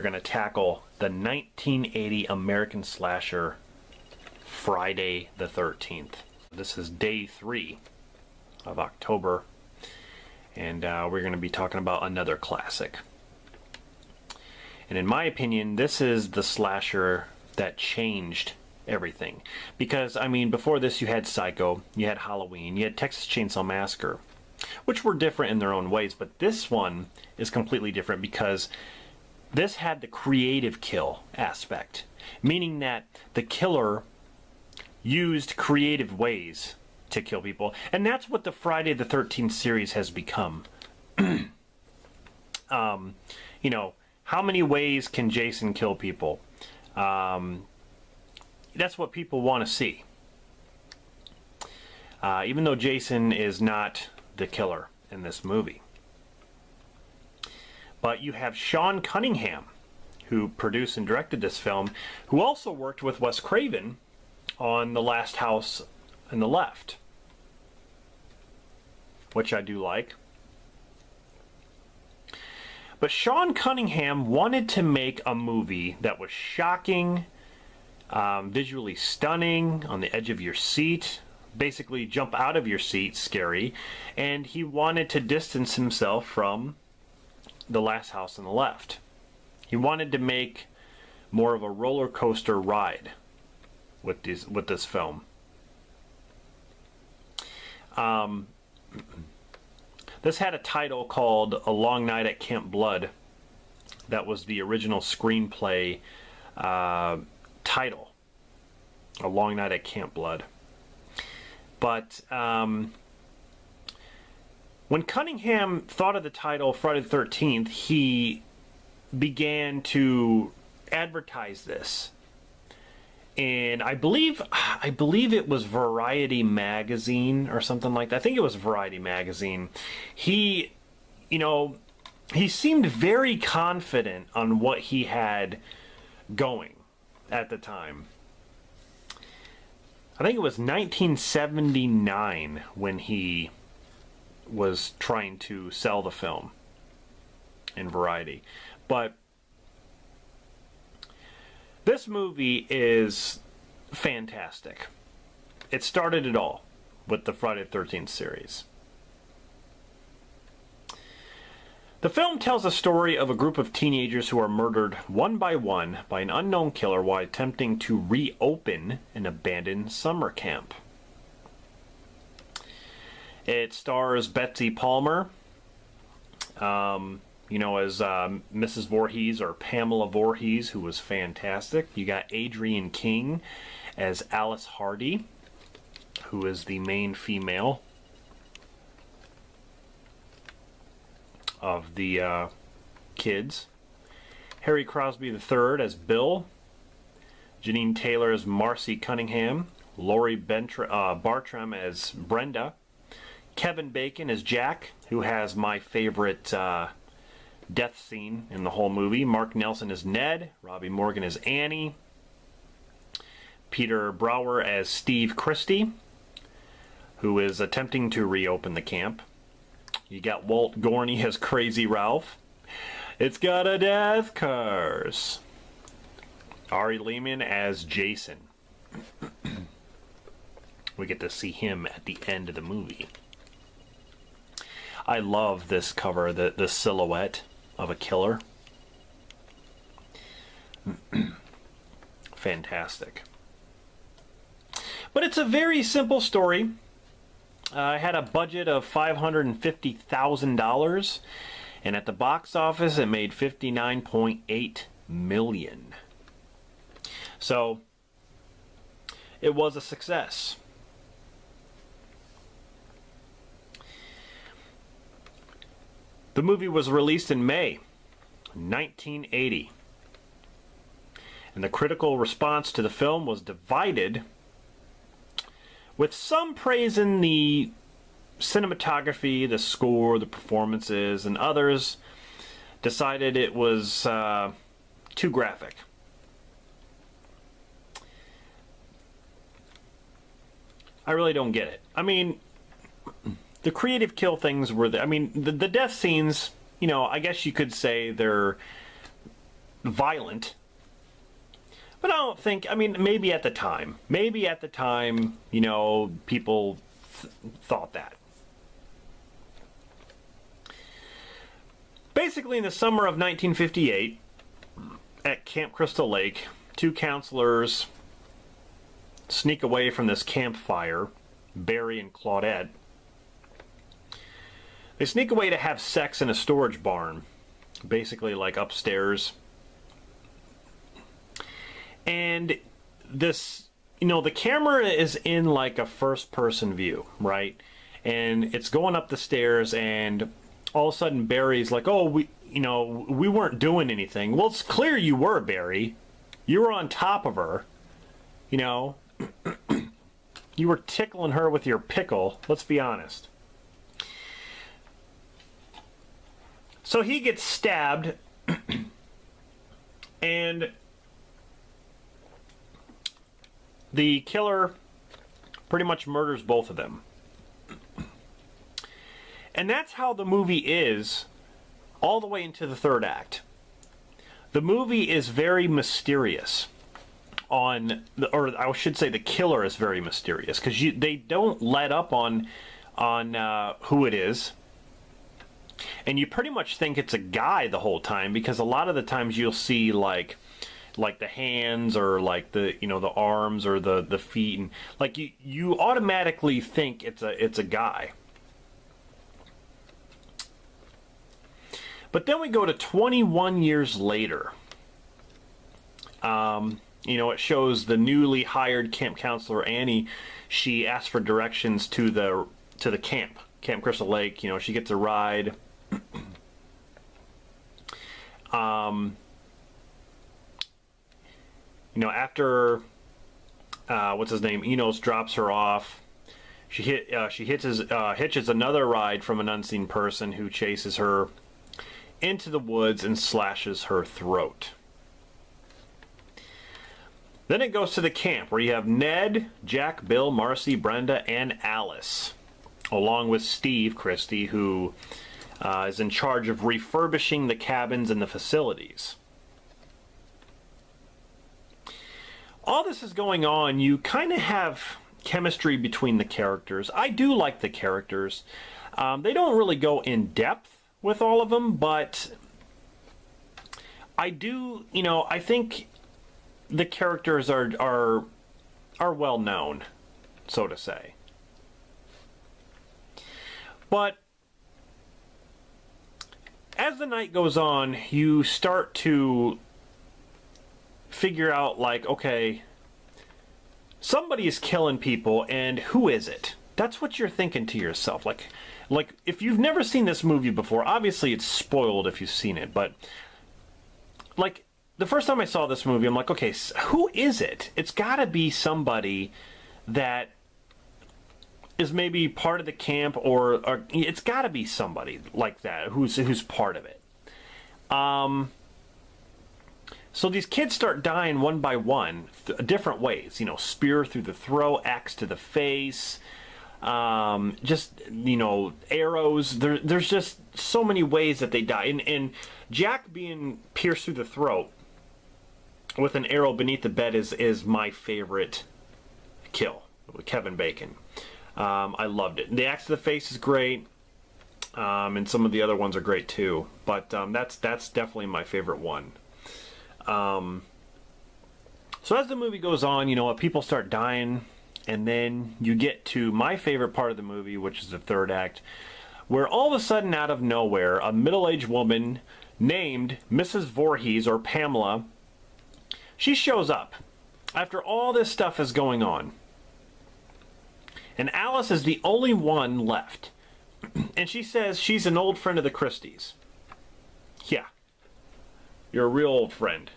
going to tackle the 1980 American slasher Friday the 13th. This is day 3 of October, and we're going to be talking about another classic. And in my opinion, this is the slasher that changed everything. Because, I mean, before this you had Psycho, you had Halloween, you had Texas Chainsaw Massacre, which were different in their own ways, but this one is completely different because this had the creative kill aspect, meaning that the killer used creative ways to kill people, and that's what the Friday the 13th series has become. You know, how many ways can Jason kill people? That's what people want to see. Even though Jason is not the killer in this movie. But you have Sean Cunningham, who produced and directed this film, who also worked with Wes Craven on The Last House on the Left, which I do like. But Sean Cunningham wanted to make a movie that was shocking, visually stunning, on the edge of your seat, basically jump out of your seat, scary, and he wanted to distance himself from The Last House on the Left. He wanted to make more of a roller coaster ride with this film. This had a title called A Long Night at Camp Blood. That was the original screenplay title. A Long Night at Camp Blood. But when Cunningham thought of the title Friday the 13th, he began to advertise this. And I believe it was Variety magazine or something like that. I think it was Variety magazine. He seemed very confident on what he had going at the time. I think it was 1979 when he was trying to sell the film in Variety. But this movie is fantastic. It started it all with the Friday the 13th series. The film tells a story of a group of teenagers who are murdered one by one by an unknown killer while attempting to reopen an abandoned summer camp. It stars Betsy Palmer, as Mrs. Voorhees, or Pamela Voorhees, who was fantastic. You got Adrienne King as Alice Hardy, who is the main female of the kids. Harry Crosby III as Bill. Janine Taylor as Marcy Cunningham. Laurie Bartram as Brenda. Kevin Bacon as Jack, who has my favorite death scene in the whole movie. Mark Nelson as Ned. Robbie Morgan as Annie. Peter Brower as Steve Christie, who is attempting to reopen the camp. You got Walt Gorney as Crazy Ralph. It's got a death curse. Ari Lehman as Jason. We get to see him at the end of the movie. I love this cover, the silhouette of a killer. Fantastic. But it's a very simple story. I had a budget of $550,000, and at the box office it made $59.8 million. So it was a success. The movie was released in May 1980, and the critical response to the film was divided, with some praising the cinematography, the score, the performances, and others decided it was too graphic. I really don't get it. I mean, the creative kill things were the death scenes, I guess you could say they're violent. But I don't think, I mean, maybe at the time, you know, people thought that. Basically, in the summer of 1958, at Camp Crystal Lake, two counselors sneak away from this campfire, Barry and Claudette. They sneak away to have sex in a storage barn, basically like upstairs. And this, you know, the camera is in like a first-person view, right? And it's going up the stairs, and all of a sudden Barry's like, oh, we weren't doing anything. Well, it's clear you were, Barry. You were on top of her, you know. You were tickling her with your pickle, let's be honest. So he gets stabbed, and the killer pretty much murders both of them. And that's how the movie is all the way into the third act. The movie is very mysterious on, or I should say the killer is very mysterious, because they don't let up on who it is. And you pretty much think it's a guy the whole time, because a lot of the times you'll see like the hands, or like the, you know, the arms or the feet, and like you automatically think it's a guy. But then we go to 21 years later. You know, it shows the newly hired camp counselor Annie. She asks for directions to the Camp Crystal Lake. You know, she gets a ride. You know, after what's his name, Enos drops her off, she hitches another ride from an unseen person who chases her into the woods and slashes her throat. Then it goes to the camp, where you have Ned, Jack, Bill, Marcy, Brenda, and Alice, along with Steve Christie, who is in charge of refurbishing the cabins and the facilities. All this is going on, you kind of have chemistry between the characters. I do like the characters. They don't really go in depth with all of them, but I do, you know, I think the characters are well known, so to say. But as the night goes on, you start to figure out, like, okay, somebody is killing people, and who is it? That's what you're thinking to yourself. Like if you've never seen this movie before, obviously it's spoiled if you've seen it, but like the first time I saw this movie, I'm like, okay, who is it? It's got to be somebody that is maybe part of the camp, or it's got to be somebody like that who's part of it. So these kids start dying one by one, different ways. You know, spear through the throat, axe to the face, just, you know, arrows. There's just so many ways that they die. And Jack being pierced through the throat with an arrow beneath the bed is my favorite kill with Kevin Bacon. I loved it. The axe to the face is great, and some of the other ones are great too. But that's definitely my favorite one. So as the movie goes on, you know, people start dying, and then you get to my favorite part of the movie, which is the third act, where all of a sudden, out of nowhere, a middle-aged woman named Mrs. Voorhees, or Pamela, she shows up after all this stuff is going on. And Alice is the only one left. And she says she's an old friend of the Christies. Yeah. You're a real old friend.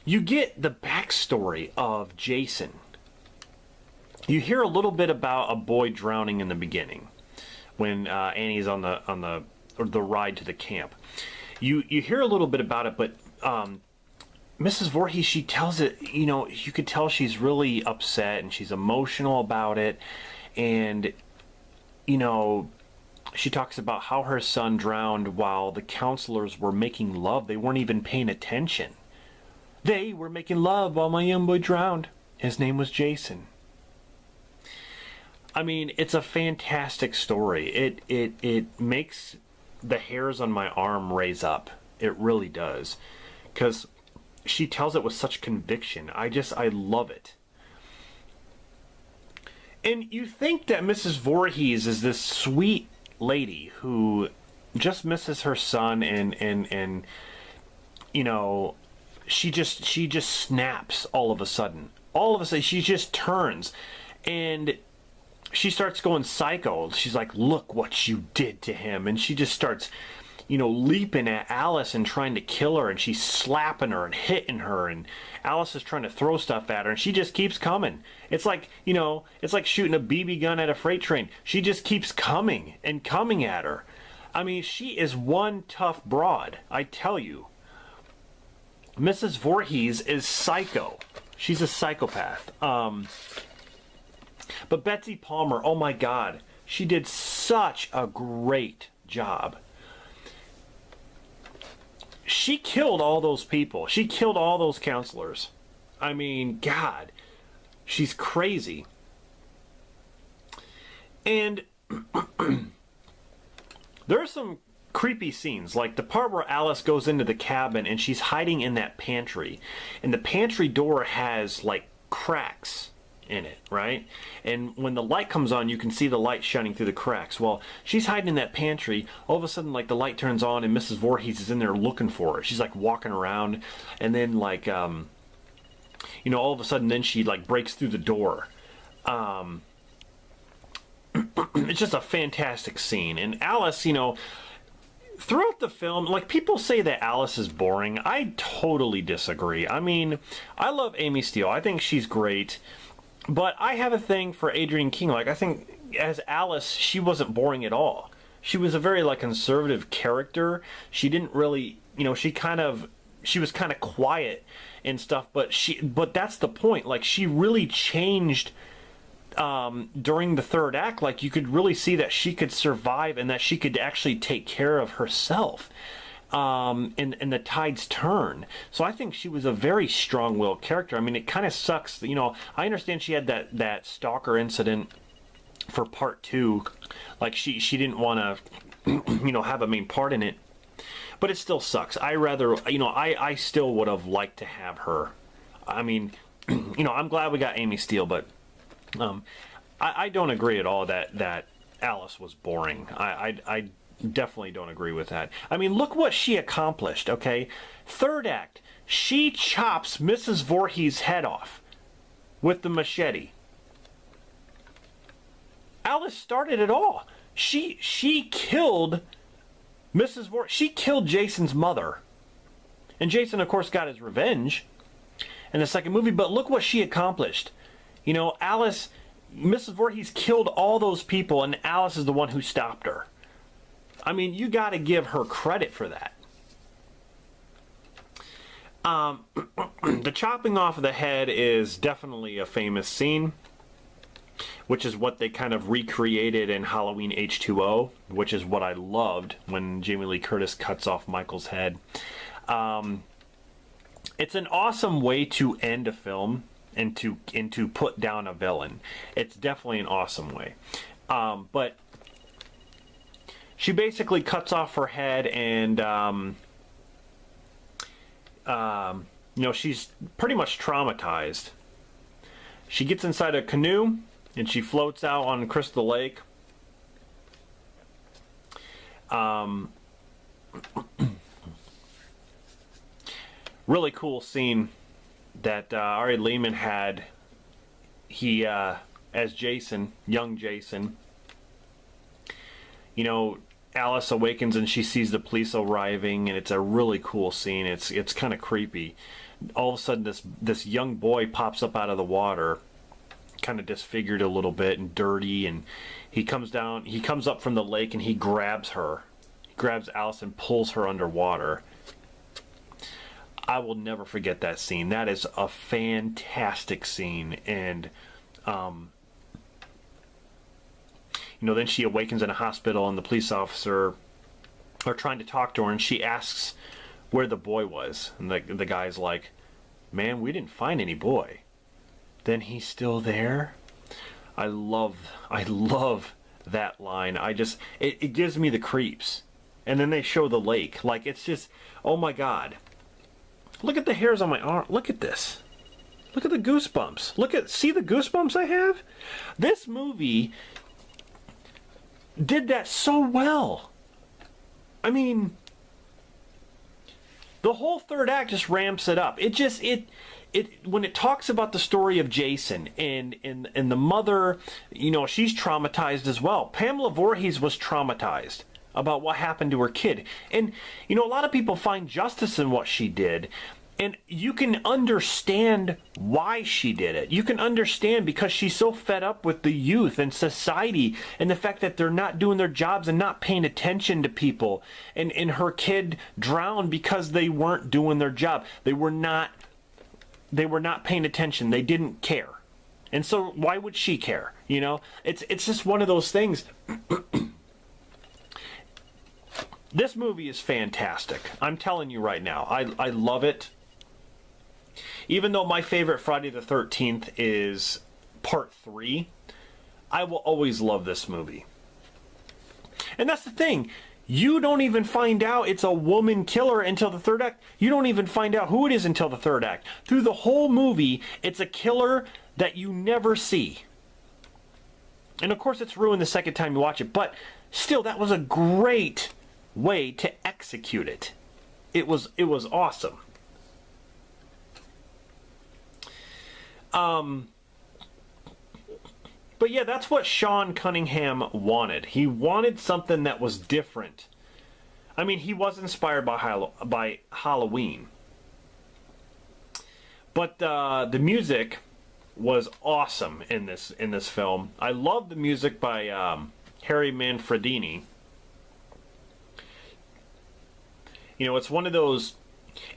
You get the backstory of Jason. You hear a little bit about a boy drowning in the beginning, when Annie's on the ride to the camp. You hear a little bit about it, but Mrs. Voorhees, she tells it, you know, you could tell she's really upset and she's emotional about it, and, you know, she talks about how her son drowned while the counselors were making love. They weren't even paying attention. They were making love while my young boy drowned. His name was Jason. I mean, it's a fantastic story. It makes the hairs on my arm raise up. It really does. Because she tells it with such conviction. I love it. And you think that Mrs. Voorhees is this sweet lady who just misses her son and you know, she just snaps all of a sudden. All of a sudden she just turns and she starts going psycho. She's like, look what you did to him. And she just starts, you know, leaping at Alice and trying to kill her, and she's slapping her and hitting her, and Alice is trying to throw stuff at her, and she just keeps coming. It's like, you know, it's like shooting a BB gun at a freight train. She just keeps coming and coming at her. I mean, she is one tough broad, I tell you. Mrs. Voorhees is psycho. She's a psychopath. But Betsy Palmer, oh my God, she did such a great job. She killed all those people. She killed all those counselors. I mean, God, she's crazy. And there are some creepy scenes, like the part where Alice goes into the cabin and she's hiding in that pantry. And the pantry door has, like, cracks in it, right? And when the light comes on, you can see the light shining through the cracks. Well, she's hiding in that pantry. All of a sudden, like, the light turns on and Mrs. Voorhees is in there looking for her. She's like walking around, and then like you know, all of a sudden then she like breaks through the door. It's just a fantastic scene. And Alice, you know, throughout the film, like, people say that Alice is boring. I totally disagree. I mean, I love Amy Steele. I think she's great. But I have a thing for Adrienne King. Like, I think as Alice, she wasn't boring at all. She was a very, like, conservative character. She didn't really, you know, she was kind of quiet and stuff, but that's the point. Like, she really changed during the third act. Like, you could really see that she could survive and that she could actually take care of herself. And the tides turn. So I think she was a very strong-willed character. I mean, it kind of sucks. You know, I understand she had that stalker incident for part 2. Like, she didn't want to, you know, have a main part in it. But it still sucks. I rather, you know, I still would have liked to have her. I mean, you know, I'm glad we got Amy Steele, but I don't agree at all that Alice was boring. I definitely don't agree with that. I mean, look what she accomplished, okay? Third act, she chops Mrs. Voorhees' head off with the machete. Alice started it all. She killed Mrs. Voorhees. She killed Jason's mother. And Jason, of course, got his revenge in the second movie, but look what she accomplished. You know, Alice, Mrs. Voorhees killed all those people, and Alice is the one who stopped her. I mean, you got to give her credit for that. The chopping off of the head is definitely a famous scene, which is what they kind of recreated in Halloween H2O, which is what I loved when Jamie Lee Curtis cuts off Michael's head. It's an awesome way to end a film and to put down a villain. It's definitely an awesome way. But she basically cuts off her head, and you know, she's pretty much traumatized. She gets inside a canoe and she floats out on Crystal Lake. Really cool scene that Ari Lehman had. He as Jason, young Jason. You know, Alice awakens and she sees the police arriving, and it's a really cool scene. It's kind of creepy. All of a sudden, this young boy pops up out of the water, kind of disfigured a little bit and dirty, and he comes up from the lake and he grabs her. He grabs Alice and pulls her underwater. I will never forget that scene. That is a fantastic scene, and then she awakens in a hospital, and the police officer are trying to talk to her, and she asks where the boy was, and the guy's like, man, we didn't find any boy. Then he's still there. I love that line. It gives me the creeps. And then they show the lake. Like, it's just, oh my God. Look at the hairs on my arm. Look at this. Look at the goosebumps. See the goosebumps I have? This movie did that so well. I mean, the whole third act just ramps it up. When it talks about the story of Jason and the mother, she's traumatized as well. Pamela Voorhees was traumatized about what happened to her kid. And, a lot of people find justice in what she did. And you can understand why she did it. You can understand because she's so fed up with the youth and society and the fact that they're not doing their jobs and not paying attention to people. And her kid drowned because they weren't doing their job. They were not paying attention. They didn't care. And so why would she care? It's just one of those things. This movie is fantastic. I'm telling you right now. I love it. Even though my favorite Friday the 13th is part 3, I will always love this movie. And that's the thing. You don't even find out it's a woman killer until the third act. You don't even find out who it is until the third act. Through the whole movie, it's a killer that you never see. And of course, it's ruined the second time you watch it. But still, that was a great way to execute it. It was awesome. But yeah, that's what Sean Cunningham wanted. He wanted something that was different. I mean, he was inspired by Halloween. But the music was awesome in this film. I love the music by Harry Manfredini. It's one of those...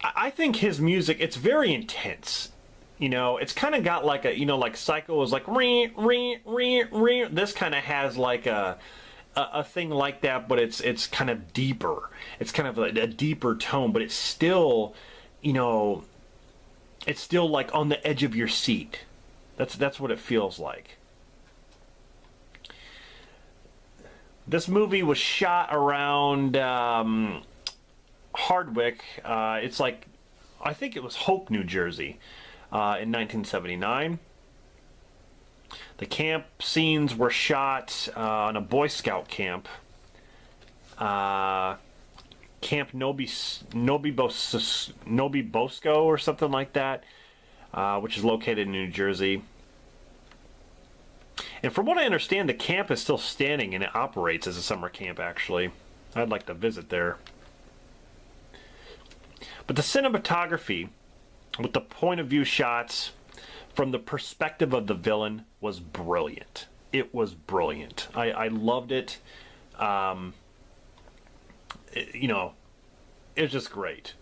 I think his music, it's very intense. It's kind of got like a, like Psycho was like, ring, ring, ring, ring. This kind of has like a thing like that, but it's kind of deeper. It's kind of a deeper tone, but it's still, it's still like on the edge of your seat. That's what it feels like. This movie was shot around Hardwick. It's like, I think it was Hope, New Jersey. In 1979. The camp scenes were shot on a Boy Scout camp. Camp Nobi Bosco or something like that, which is located in New Jersey. And from what I understand, the camp is still standing and it operates as a summer camp, actually. I'd like to visit there. But the cinematography, with the point of view shots from the perspective of the villain, was brilliant. It was brilliant. I loved it. It was just great.